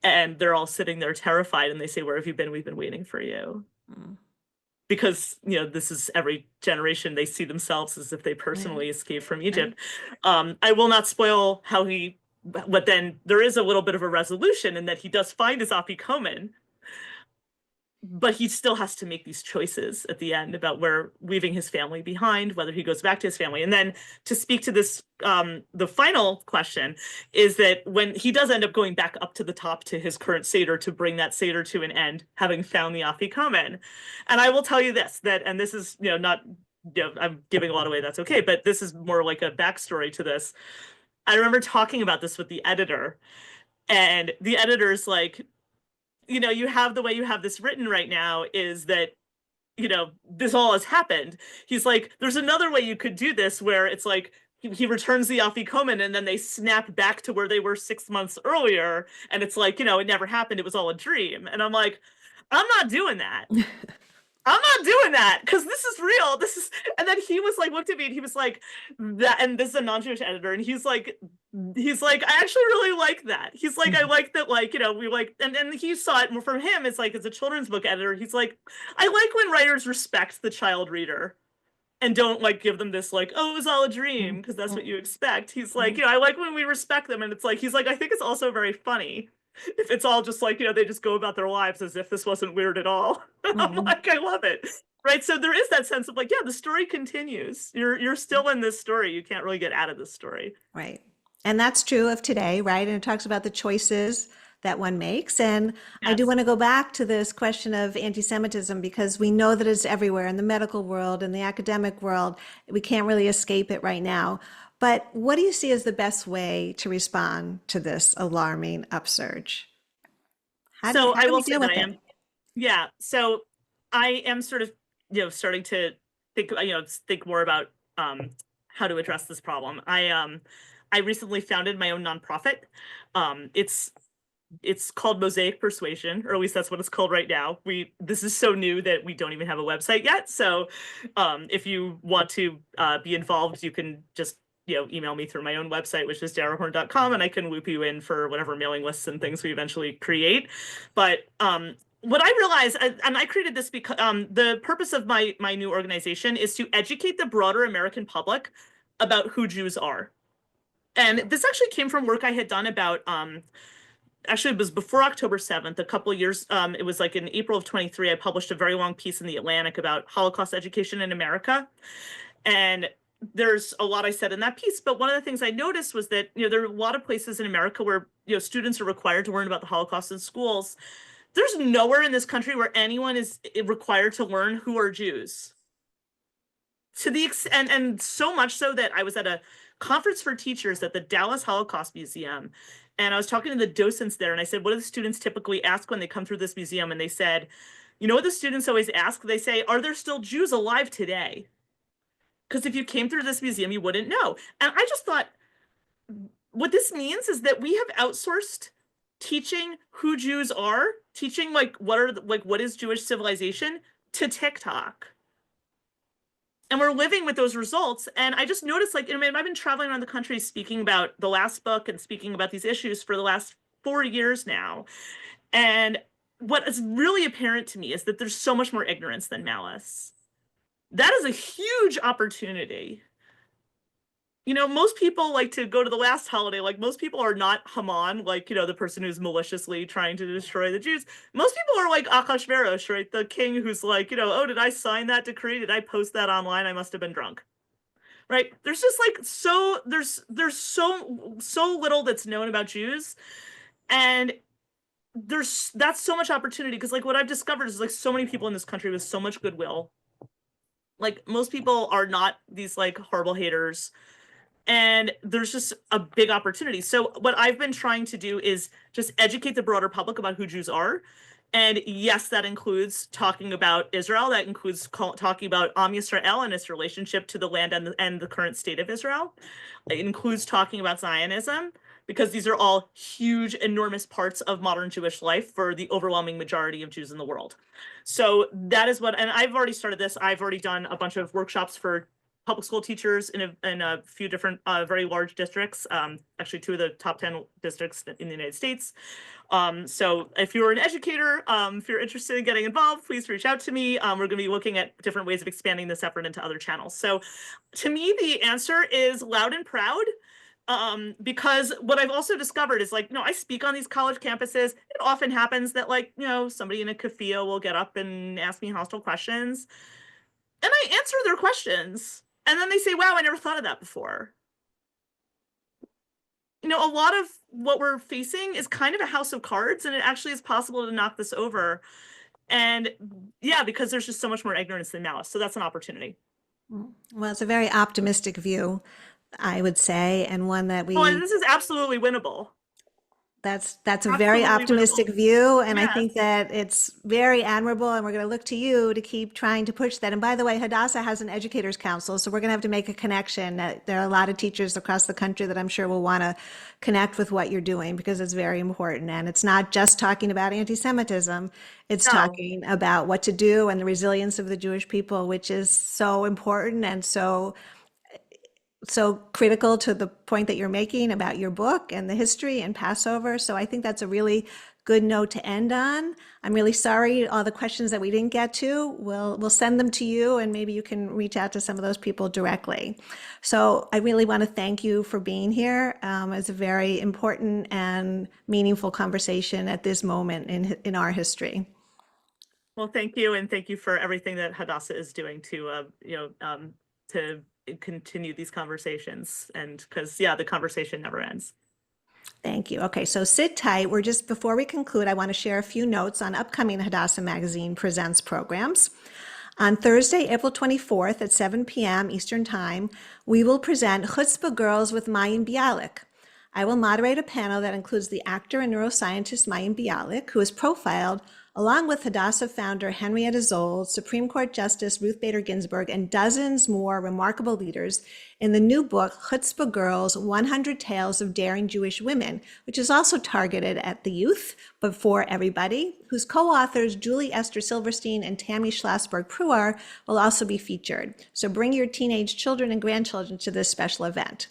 And they're all sitting there terrified, and they say, where have you been? We've been waiting for you. Because, this is every generation, they see themselves as if they personally escaped from Egypt. I will not spoil but then there is a little bit of a resolution in that he does find his afikomen, but he still has to make these choices at the end about leaving his family behind, whether he goes back to his family. And then to speak to this, the final question is that when he does end up going back up to the top to his current Seder to bring that Seder to an end, having found the afikomen. And I will tell you this, and this is, not, I'm giving a lot away, that's okay, but this is more like a backstory to this. I remember talking about this with the editor, and the editor's like, you have the way you have this written right now is that, this all has happened. He's like, there's another way you could do this where it's like, he returns the afikomen and then they snap back to where they were 6 months earlier. And it's like, it never happened. It was all a dream. And I'm like, I'm not doing that. I'm not doing that because this is real. And then he was like, looked at me and he was like, that, and this is a non-Jewish editor, and he's like, I actually really like that. He's like, I like that, we like, and he saw it from him. It's like, as a children's book editor, he's like, I like when writers respect the child reader and don't give them this oh, it was all a dream, because that's what you expect. He's like, I like when we respect them. And it's like, he's like, I think it's also very funny if it's all just they just go about their lives as if this wasn't weird at all. I'm like, I love it. Right. So there is that sense of the story continues. You're still in this story. You can't really get out of this story. Right. And that's true of today, right? And it talks about the choices that one makes. And I do want to go back to this question of anti-Semitism, because we know that it's everywhere in the medical world and the academic world. We can't really escape it right now. But what do you see as the best way to respond to this alarming upsurge? How do we deal with it? Yeah. So I am sort of, starting to think more about how to address this problem. I recently founded my own nonprofit. It's called Mosaic Persuasion, or at least that's what it's called right now. This is so new that we don't even have a website yet. So if you want to be involved, you can just email me through my own website, which is darahorn.com, and I can loop you in for whatever mailing lists and things we eventually create. But what I realized, and I created this because the purpose of my new organization is to educate the broader American public about who Jews are. And this actually came from work I had done about, actually it was before October 7th, a couple of years, it was in April of 23, I published a very long piece in the Atlantic about Holocaust education in America. And there's a lot I said in that piece, but one of the things I noticed was that, there are a lot of places in America where, students are required to learn about the Holocaust in schools. There's nowhere in this country where anyone is required to learn who are Jews. To the extent, and so much so that I was at a conference for teachers at the Dallas Holocaust Museum, and I was talking to the docents there, and I said, what do the students typically ask when they come through this museum? And they said, what the students always ask? They say, are there still Jews alive today? Because if you came through this museum, you wouldn't know. And I just thought, what this means is that we have outsourced teaching who Jews are, teaching what is Jewish civilization, to TikTok. And we're living with those results. And I just noticed, I've been traveling around the country speaking about the last book and speaking about these issues for the last 4 years now. And what is really apparent to me is that there's so much more ignorance than malice. That is a huge opportunity most people like to go to the last holiday. Like most people are not Haman, like, the person who's maliciously trying to destroy the Jews. Most people are like Achashverosh, right? The king who's like, oh, did I sign that decree? Did I post that online? I must have been drunk. Right? There's just like there's so little that's known about Jews. And that's so much opportunity because like what I've discovered is like so many people in this country with so much goodwill. Like most people are not these like horrible haters, and there's just a big opportunity. So what I've been trying to do is just educate the broader public about who Jews are. And yes, that includes talking about Israel. That includes talking about Am Yisrael and its relationship to the land and the current state of Israel. It includes talking about Zionism, because these are all huge, enormous parts of modern Jewish life for the overwhelming majority of Jews in the world. So that is and I've already started this. I've already done a bunch of workshops for public school teachers in a few different very large districts, actually 2 of the top 10 districts in the United States. So if you're an educator, if you're interested in getting involved, please reach out to me. We're going to be looking at different ways of expanding this effort into other channels. So to me, the answer is loud and proud. Because what I've also discovered is like, I speak on these college campuses. It often happens that like, somebody in a kafia will get up and ask me hostile questions, and I answer their questions. And then they say, wow, I never thought of that before. A lot of what we're facing is kind of a house of cards, and it actually is possible to knock this over. And yeah, because there's just so much more ignorance than malice. So that's an opportunity. Well, it's a very optimistic view, I would say, and one that Oh, and this is absolutely winnable. that's a very Absolutely optimistic winnable. view, and I Yes. think that it's very admirable, and we're going to look to you to keep trying to push that. And by the way, Hadassah has an educators council, so we're going to have to make a connection. There are a lot of teachers across the country that I'm sure will want to connect with what you're doing because it's very important. And it's not just talking about anti-Semitism, it's No. talking about what to do and the resilience of the Jewish people, which is so important and so critical to the point that you're making about your book and the history and Passover. So I think that's a really good note to end on. I'm really sorry all the questions that we didn't get to. We'll send them to you, and maybe you can reach out to some of those people directly. So I really want to thank you for being here. It's a very important and meaningful conversation at this moment in our history. Well, thank you, and thank you for everything that Hadassah is doing to continue these conversations, and because yeah, the conversation never ends. Thank you. Okay, so sit tight. Before we conclude, I want to share a few notes on upcoming Hadassah Magazine Presents programs. On Thursday, April 24th at 7 p.m. Eastern Time, we will present Chutzpah Girls with Mayim Bialik. I will moderate a panel that includes the actor and neuroscientist Mayim Bialik, who is profiled along with Hadassah founder Henrietta Zold, Supreme Court Justice Ruth Bader Ginsburg, and dozens more remarkable leaders in the new book, Chutzpah Girls, 100 Tales of Daring Jewish Women, which is also targeted at the youth, but for everybody, whose co-authors Julie Esther Silverstein and Tammy Schlossberg-Pruar will also be featured. So bring your teenage children and grandchildren to this special event.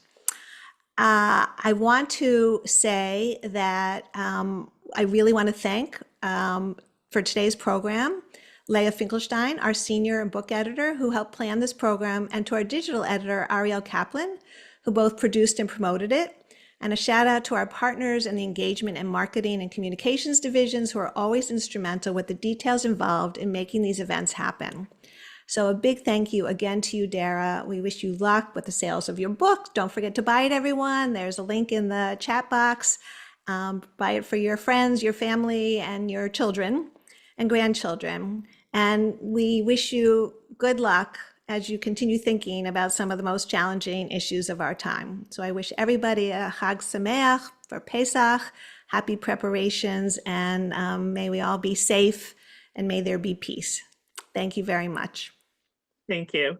I want to say that I really want to thank for today's program, Leah Finkelstein, our senior book editor, who helped plan this program, and to our digital editor, Ariel Kaplan, who both produced and promoted it. And a shout out to our partners in the engagement and marketing and communications divisions who are always instrumental with the details involved in making these events happen. So a big thank you again to you, Dara. We wish you luck with the sales of your book. Don't forget to buy it, everyone. There's a link in the chat box. Buy it for your friends, your family, and your children and grandchildren. And we wish you good luck as you continue thinking about some of the most challenging issues of our time. So I wish everybody a Chag Sameach for Pesach, happy preparations, and may we all be safe and may there be peace. Thank you very much. Thank you.